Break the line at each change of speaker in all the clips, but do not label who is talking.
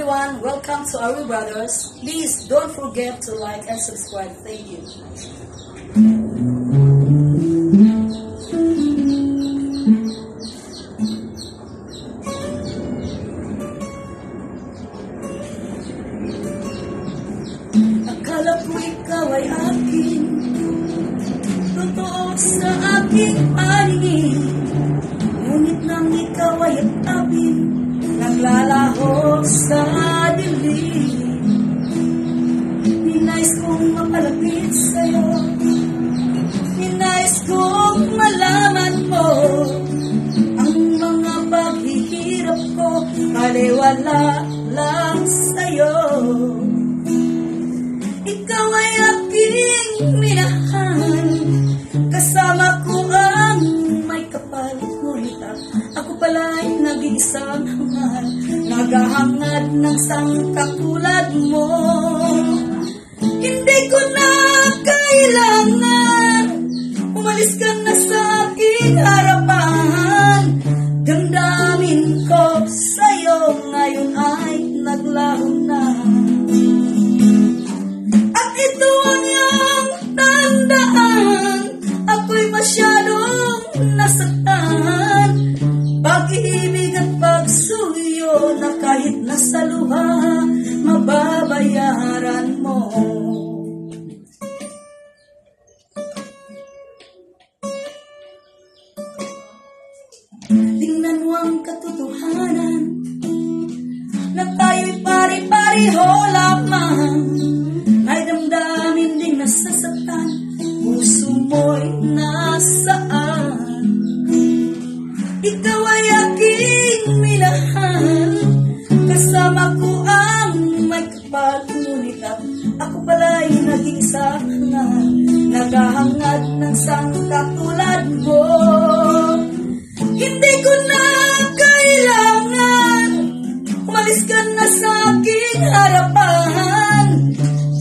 everyone, welcome to Ari Brothers. Please don't forget to like and subscribe. Thank you. Akala ko ikaw ay akin, totoo sa aking paningin, ngunit nang ikaw ay at-apin, naglalaho sa dilim. Ninais kong mapalapit sa'yo, ninais kong malaman mo ang mga paghihirap ko, baliwala lang sa'yo. Ikaw ay aking minahal, kasama ko ang may kapal, ngunit ako pala'y nag-iisang hangal, naghahangad ng sangkatulad mo. Hindi ko na kailangan, umalis ka na sa aking harapan. Damdamin ko sa'yo ngayon ay naglaho na. At ito ang iyong tandaan, ako'y masyadong nasaktan. Pag-ibig at pagsuyo na kahit nasa luha, mababayaran mo. Tingnan mo ang katotohanan na tayo'y pari-pariho lamang. May damdamin ding nasasaktan, puso mo'y nasaan. Ikaw ay aking minahal, kasama ko ang may kapal, ngunit ako pala'y nag-iisa na, naghahangad ng sangkatulad mo. Hindi ko na kailangan, umalis ka na sa aking harapan.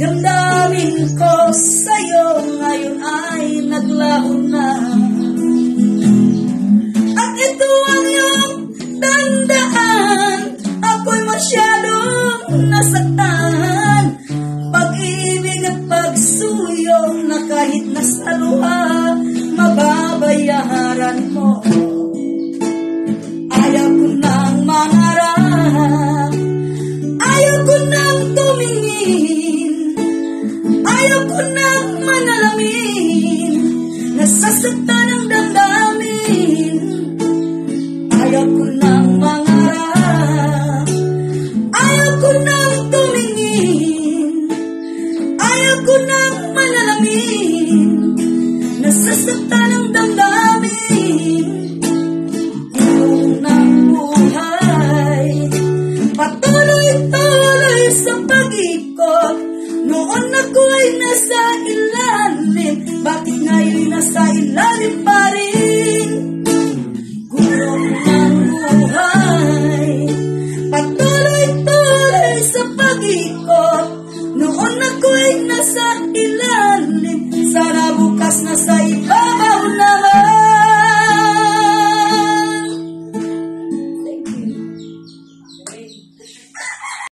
Damdamin ko sa'yo ngayon ay naglaho na. At ito ang iyong tandaan, ako'y masyadong nasaktan. Pag-ibig at pagsuyo na kahit nasa luha, mababayaran mo. Ayaw ko nang mangarap, ayaw ko nang tumingin, ayaw ko nang manalamin, nasasaktan ang damdamin. Ayaw ko nang mangarap, ayaw ko nang tumingin, ayaw ko nang manalamin, nasasaktan ang damdamin. Iyong ng buhay, patuloy-tuloy sa pag-ikot. Noon ako'y nasa ilalim, bakit ngayon'y nasa ilalim pa